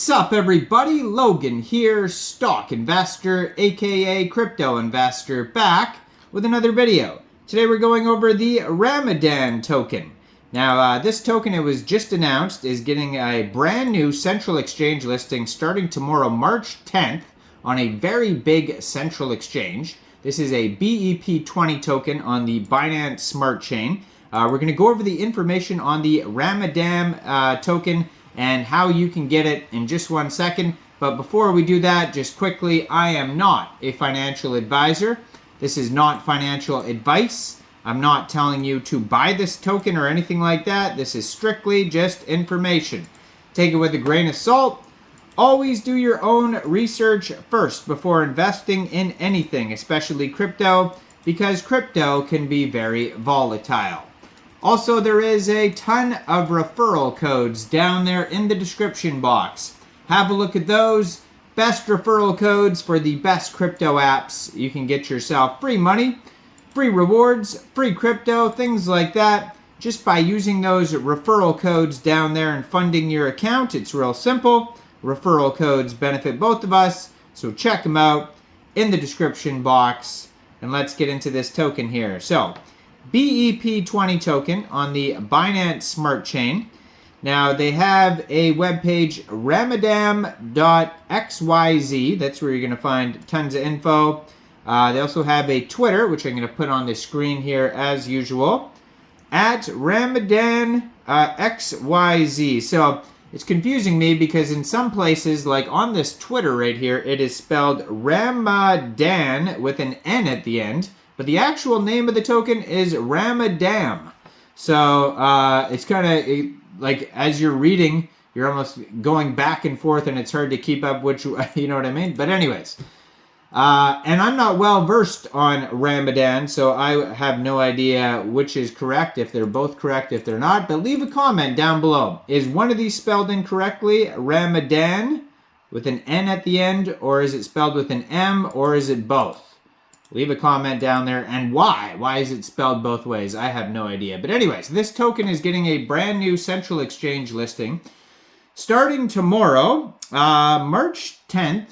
Sup everybody, Logan here, stock investor, aka crypto investor, back with another video. Today we're going over the Ramadan token. Now this token, it was just announced, is getting a brand new central exchange listing starting tomorrow, March 10th, on a very big central exchange. This is a BEP20 token on the Binance Smart Chain. We're going to go over the information on the Ramadan token and how you can get it in just 1 second. But before we do that, just quickly, I am not a financial advisor. This is not financial advice. I'm not telling you to buy this token or anything like that. This is strictly just information. Take it with a grain of salt. Always do your own research first before investing in anything, especially crypto, because crypto can be very volatile. Also, there is a ton of referral codes down there in the description box. Have a look at those. Best referral codes for the best crypto apps. You can get yourself free money, free rewards, free crypto, things like that, just by using those referral codes down there and funding your account. It's real simple. Referral codes benefit both of us, so check them out in the description box. And let's get into this token here. So, BEP20 token on the Binance Smart Chain. Now, they have a webpage, ramadam.xyz. That's where you're going to find tons of info. They also have a Twitter, which I'm going to put on the screen here as usual, at Ramadan XYZ. So, it's confusing me because in some places, like on this Twitter right here, it is spelled Ramadan with an N at the end. But the actual name of the token is Ramadam. So it's kind of like as you're reading, you're almost going back and forth and it's hard to keep up which, you know what I mean? But anyways, and I'm not well versed on Ramadan, so I have no idea which is correct, if they're both correct, if they're not. But leave a comment down below. Is one of these spelled incorrectly, Ramadan, with an N at the end, or is it spelled with an M, or is it both? Leave a comment down there, and why? Why is it spelled both ways? I have no idea. But anyways, this token is getting a brand new central exchange listing starting tomorrow, March 10th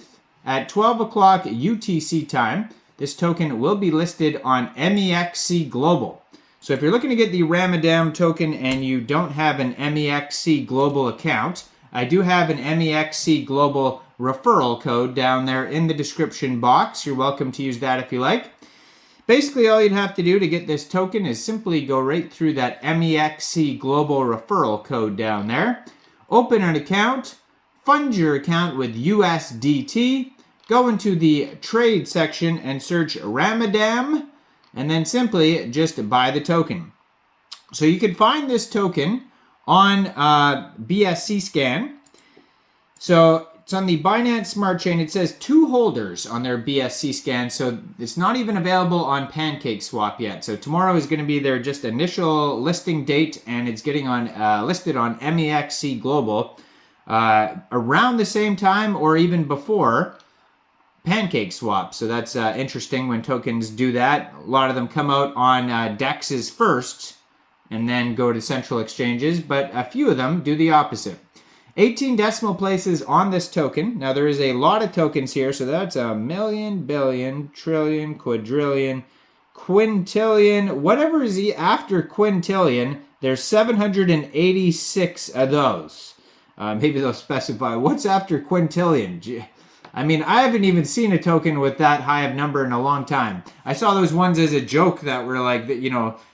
at 12 o'clock UTC time. This token will be listed on Mexc Global. So if you're looking to get the Ramadan token and you don't have an Mexc Global account, I do have an Mexc Global referral code down there in the description box. You're welcome to use that if you like. Basically, all you'd have to do to get this token is simply go right through that Mexc Global referral code down there. Open an account, fund your account with USDT, go into the trade section and search Ramadan, and then simply just buy the token. So you can find this token on BSC Scan. So it's on the Binance Smart Chain. It says 2 holders on their BSC Scan, so it's not even available on Pancakeswap yet. So tomorrow is going to be their just initial listing date, and it's getting on listed on Mexc Global around the same time or even before Pancakeswap. So that's interesting when tokens do that. A lot of them come out on DEXs first and then go to central exchanges, but a few of them do the opposite. 18 decimal places on this token. Now, there is a lot of tokens here, so that's a million, billion, trillion, quadrillion, quintillion, whatever is after quintillion, there's 786 of those. Maybe they'll specify what's after quintillion. I mean, I haven't even seen a token with that high of number in a long time. I saw those ones as a joke that were like,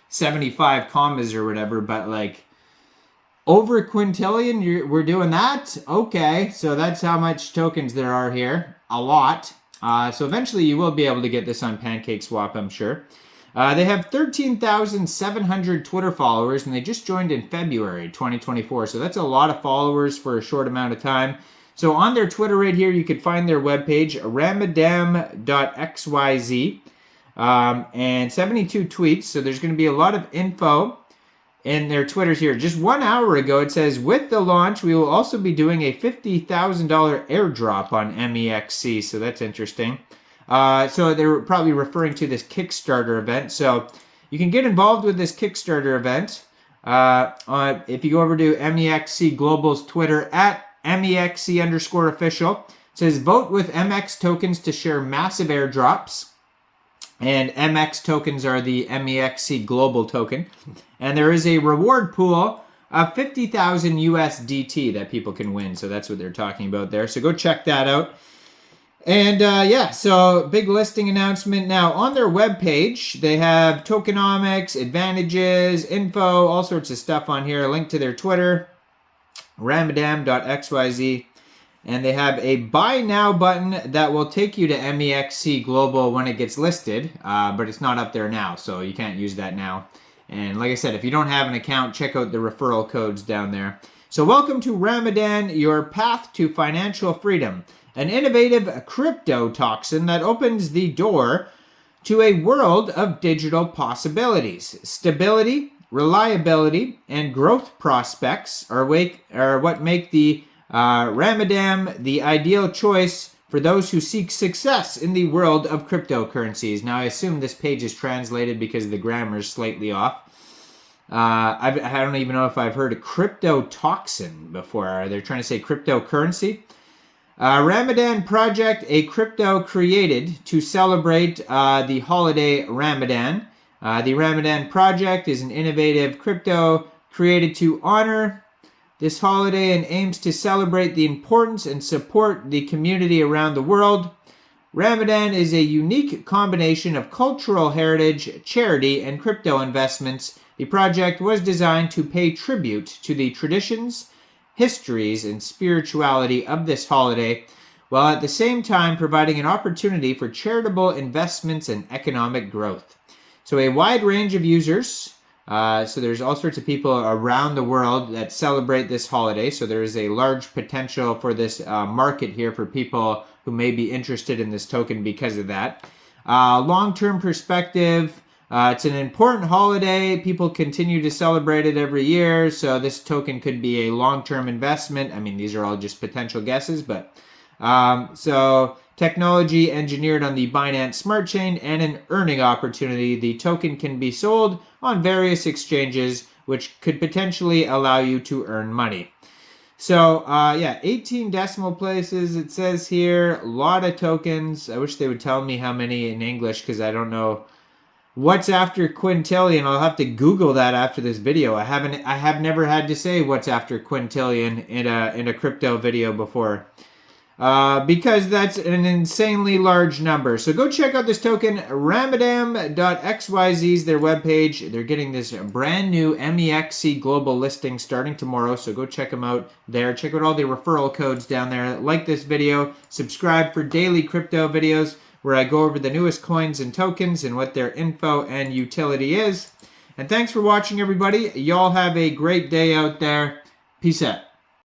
75 commas or whatever, but like, over a quintillion, we're doing that? Okay, so that's how much tokens there are here. A lot. So eventually you will be able to get this on Pancakeswap, I'm sure. They have 13,700 Twitter followers, and they just joined in February 2024. So that's a lot of followers for a short amount of time. So on their Twitter right here, you could find their webpage, ramadam.xyz, and 72 tweets. So there's going to be a lot of info in their Twitters here. Just 1 hour ago, it says, with the launch, we will also be doing a $50,000 airdrop on Mexc. So that's interesting. So they're probably referring to this Kickstarter event. So you can get involved with this Kickstarter event if you go over to Mexc Global's Twitter at @MEXC_official. It says, vote with MX tokens to share massive airdrops. And MX tokens are the MEXC global token. And there is a reward pool of 50,000 USDT that people can win. So that's what they're talking about there. So go check that out. And yeah, so big listing announcement. Now on their webpage, they have tokenomics, advantages, info, all sorts of stuff on here. A link to their Twitter, ramadam.xyz. And they have a buy now button that will take you to MEXC Global when it gets listed, but it's not up there now, so you can't use that now. And like I said, if you don't have an account, check out the referral codes down there. So welcome to Ramadan, your path to financial freedom, an innovative crypto toxin that opens the door to a world of digital possibilities. Stability, reliability, and growth prospects are what make the Ramadam the ideal choice for those who seek success in the world of cryptocurrencies. Now, I assume this page is translated because the grammar is slightly off. I don't even know if I've heard of crypto toxin before. They're trying to say cryptocurrency. Ramadan Project, a crypto created to celebrate the holiday Ramadan. The Ramadan Project is an innovative crypto created to honor this holiday and aims to celebrate the importance and support the community around the world. Ramadan is a unique combination of cultural heritage, charity, and crypto investments. The project was designed to pay tribute to the traditions, histories, and spirituality of this holiday, while at the same time providing an opportunity for charitable investments and economic growth. So a wide range of users. So there's all sorts of people around the world that celebrate this holiday. So there is a large potential for this market here for people who may be interested in this token because of that. Long-term perspective, it's an important holiday. People continue to celebrate it every year. So this token could be a long-term investment. I mean, these are all just potential guesses, but so technology engineered on the Binance Smart Chain and an earning opportunity. The token can be sold on various exchanges, which could potentially allow you to earn money. So, yeah, 18 decimal places, it says here. A lot of tokens. I wish they would tell me how many in English, because I don't know what's after quintillion. I'll have to Google that after this video. I have never had to say what's after quintillion in a crypto video before. Because that's an insanely large number. So go check out this token, ramadam.xyz is their webpage. They're getting this brand new MEXC global listing starting tomorrow, so go check them out there. Check out all the referral codes down there. Like this video, subscribe for daily crypto videos where I go over the newest coins and tokens and what their info and utility is. And thanks for watching, everybody. Y'all have a great day out there. Peace out.